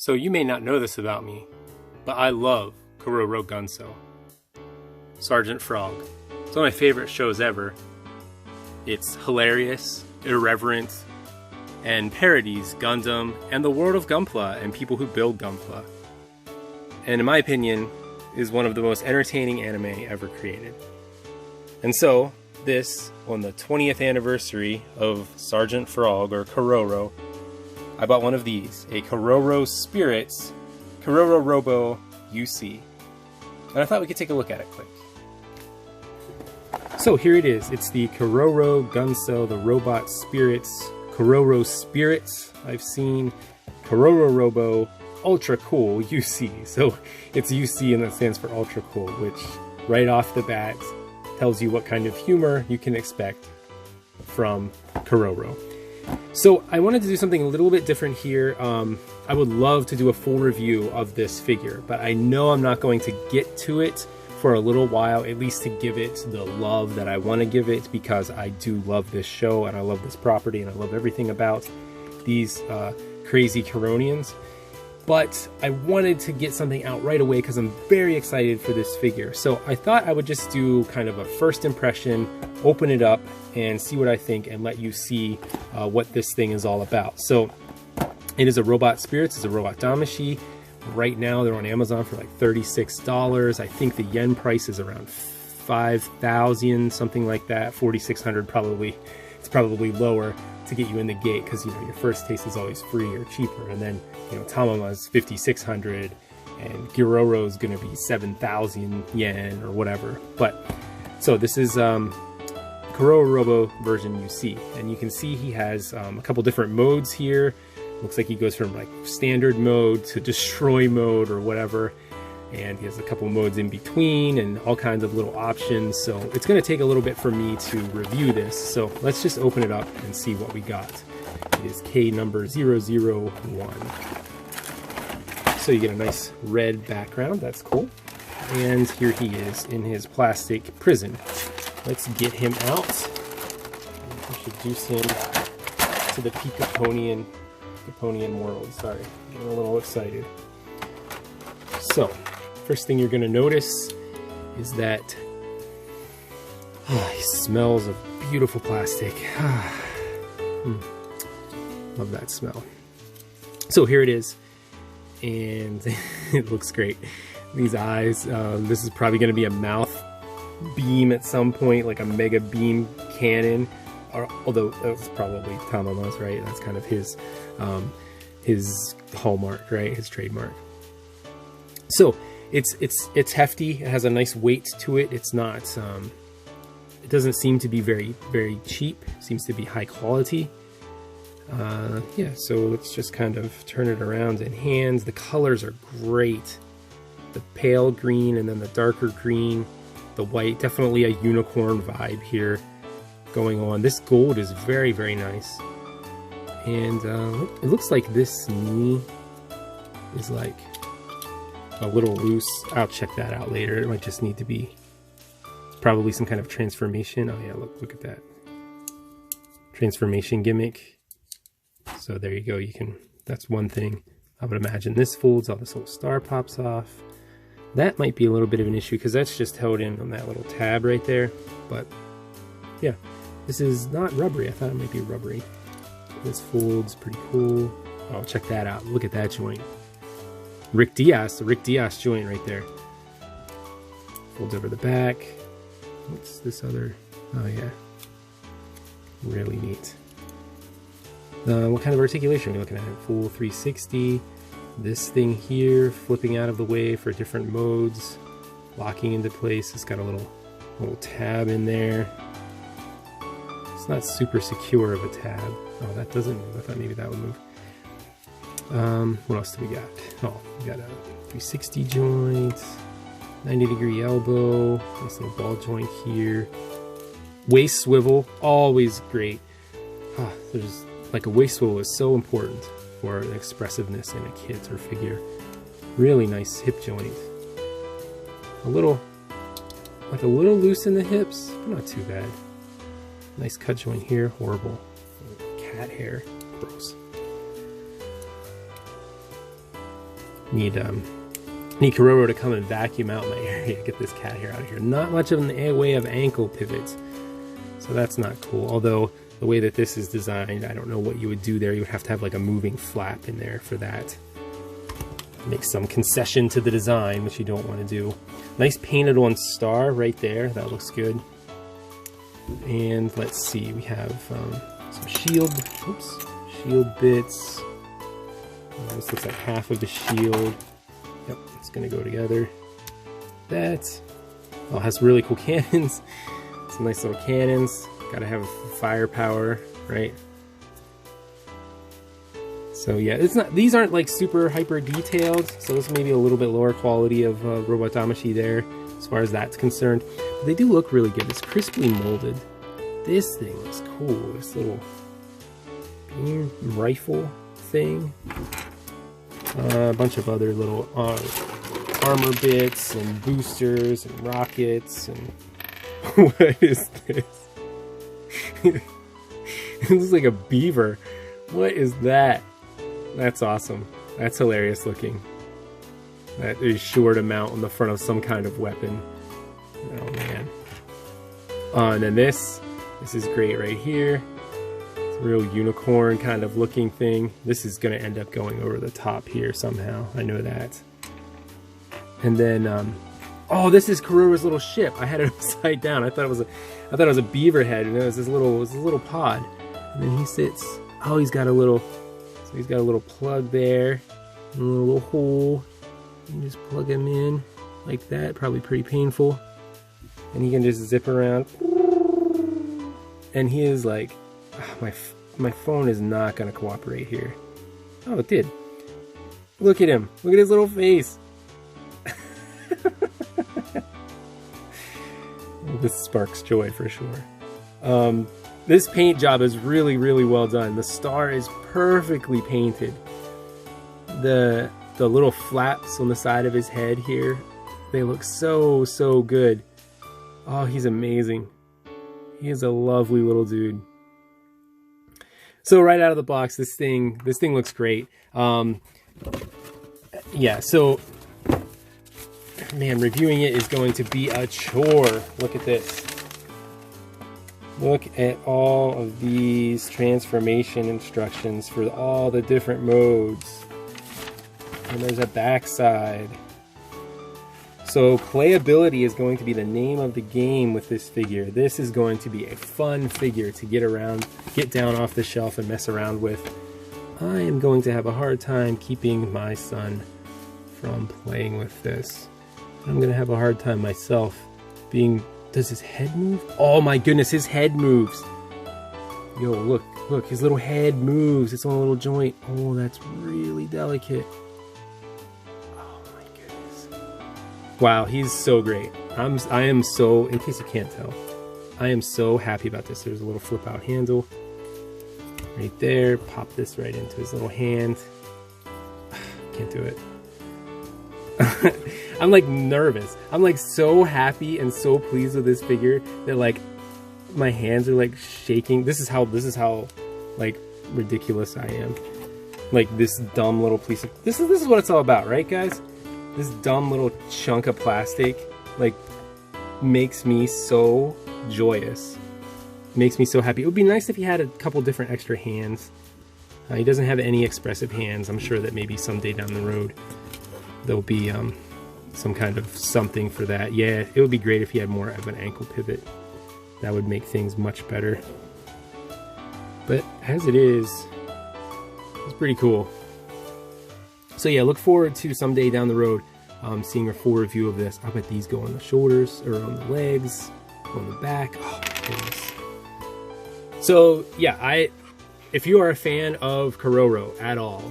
So you may not know this about me, but I love Keroro Gunso. Sergeant Frog. It's one of my favorite shows ever. It's hilarious, irreverent, and parodies Gundam and the world of Gunpla and people who build Gunpla. And in my opinion, is one of the most entertaining anime ever created. And so, this, on the 20th anniversary of Sergeant Frog, or Keroro, I bought one of these, a Keroro Spirits KeroroRobo UC. And I thought we could take a look at it quick. So here it is. It's the Keroro Gunso, the Robot Spirits, Keroro Spirits. I've seen KeroroRobo Ultra Cool UC. So it's UC and that stands for Ultra Cool, which right off the bat tells you what kind of humor you can expect from Keroro. So I wanted to do something a little bit different here. I would love to do a full review of this figure, but I know I'm not going to get to it for a little while, at least to give it the love that I want to give it, because I do love this show and I love this property and I love everything about these crazy Keronians. But I wanted to get something out right away because I'm very excited for this figure. So I thought I would just do kind of a first impression, open it up and see what I think and let you see what this thing is all about. So it is a Robot Spirits, it's a Robot Damashi. Right now they're on Amazon for like $36. I think the yen price is around 5,000, something like that. 4,600 probably. It's probably lower to get you in the gate because, you know, your first taste is always free or cheaper. And then, you know, Tamama's 5,600 and Keroro is going to be 7,000 yen or whatever. But so this is KeroroRobo version UC, and you can see he has a couple different modes here. Looks like he goes from like standard mode to destroy mode or whatever, and he has a couple modes in between and all kinds of little options. So it's going to take a little bit for me to review this, so let's just open it up and see what we got. It is K number 001. So you get a nice red background, that's cool. And here he is in his plastic prison. Let's get him out and introduce him to the Picaponian world. Sorry, I'm getting a little excited. So, first thing you're going to notice is that he smells of beautiful plastic. Love that smell. So here it is, and it looks great. These eyes, this is probably going to be a mouth beam at some point, like a mega beam cannon, or, although that's probably Tamama's, right? That's kind of his hallmark, right? His trademark. So it's hefty. It has a nice weight to it. It's not it doesn't seem to be very cheap. It seems to be high quality. Yeah, so let's just kind of turn it around in hands. The colors are great. The pale green and then the darker green, the white, definitely a unicorn vibe here going on. This gold is very nice. And it looks like this knee is like a little loose. I'll check that out later. It might just need to be probably some kind of transformation. Oh yeah, look at that. Transformation gimmick. So there you go. You can, that's one thing. I would imagine this folds, all this little star pops off. That might be a little bit of an issue because that's just held in on that little tab right there. But yeah, this is not rubbery. I thought it might be rubbery. This folds pretty cool. Oh, check that out. Look at that joint. Rick Diaz, the Rick Diaz joint right there. Folds over the back. What's this other? Oh yeah, really neat. What kind of articulation are we looking at? Full 360. This thing here, flipping out of the way for different modes, locking into place. It's got a little tab in there. It's not super secure of a tab. Oh, that doesn't move. I thought maybe that would move. What else do we got? Oh, we got a 360 joint, 90-degree elbow, nice little ball joint here. Waist swivel, always great. There's like a waist swivel is so important for expressiveness in a kit or figure. Really nice hip joint. A little loose in the hips, but not too bad. Nice cut joint here. Horrible cat hair. Gross. need Keroro to come and vacuum out my area, get this cat hair out of here. Not much in the way of ankle pivots, so that's not cool. Although the way that this is designed, I don't know what you would do there. You would have to have like a moving flap in there for that. Make some concession to the design, which you don't want to do. Nice painted on star right there. That looks good. And let's see, we have some shield bits. This looks like half of the shield. Yep, it's gonna go together. That. Oh, it has really cool cannons. Some nice little cannons. Gotta have firepower, right? So yeah, it's not. These aren't like super hyper detailed. So this may be a little bit lower quality of Robot Damacy there, as far as that's concerned. But they do look really good. It's crisply molded. This thing looks cool. This little beam rifle thing. A bunch of other little armor bits and boosters and rockets and what is this? It looks like a beaver. What is that? That's awesome. That's hilarious looking. That is sure to mount on the front of some kind of weapon. Oh man. And then this is great right here. It's a real unicorn kind of looking thing. This is going to end up going over the top here somehow. I know that. And then, oh, this is Keroro's little ship. I had it upside down. I thought it was a beaver head, and it was this little pod. And then he sits. Oh, he's got a little plug there, and a little hole. You can just plug him in like that. Probably pretty painful. And he can just zip around. And he is like, oh, my phone is not gonna cooperate here. Oh, it did. Look at him. Look at his little face. This sparks joy for sure. This paint job is really, really well done. The star is perfectly painted. The little flaps on the side of his head here, they look so, so good. Oh, he's amazing. He is a lovely little dude. So right out of the box, this thing looks great. Yeah, so man, reviewing it is going to be a chore. Look at this. Look at all of these transformation instructions for all the different modes. And there's a backside. So playability is going to be the name of the game with this figure. This is going to be a fun figure to get down off the shelf and mess around with. I am going to have a hard time keeping my son from playing with this. I'm going to have a hard time myself being... Does his head move? Oh my goodness, his head moves. Yo, look, his little head moves. It's on a little joint. Oh, that's really delicate. Oh my goodness. Wow, he's so great. I am so, in case you can't tell, I am so happy about this. There's a little flip out handle right there. Pop this right into his little hand. Can't do it. I'm like nervous. I'm like so happy and so pleased with this figure that like my hands are like shaking. This is how like ridiculous I am. Like this dumb little piece of this is what it's all about, right guys? This dumb little chunk of plastic like makes me so joyous. Makes me so happy. It would be nice if he had a couple different extra hands. He doesn't have any expressive hands. I'm sure that maybe someday down the road there'll be some kind of something for that. Yeah, it would be great if he had more of an ankle pivot. That would make things much better. But as it is, it's pretty cool. So yeah, look forward to someday down the road seeing a full review of this. I bet these go on the shoulders, or on the legs, on the back. Oh my goodness. So yeah, if you are a fan of Keroro at all,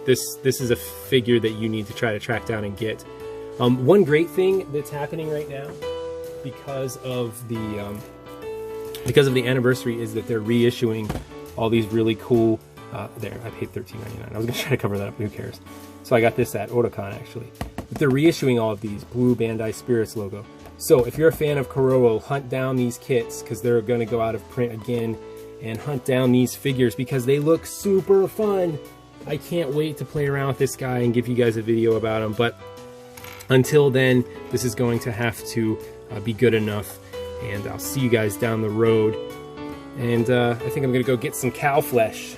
this is a figure that you need to try to track down and get. One great thing that's happening right now, because of the anniversary, is that they're reissuing all these really cool. There, I paid $13.99. I was gonna try to cover that up, but who cares? So I got this at Otakon actually. But they're reissuing all of these blue Bandai Spirits logo. So if you're a fan of Keroro, hunt down these kits because they're gonna go out of print again, and hunt down these figures because they look super fun. I can't wait to play around with this guy and give you guys a video about him, but until then, this is going to have to be good enough, and I'll see you guys down the road. And I think I'm gonna go get some cow flesh.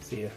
See ya.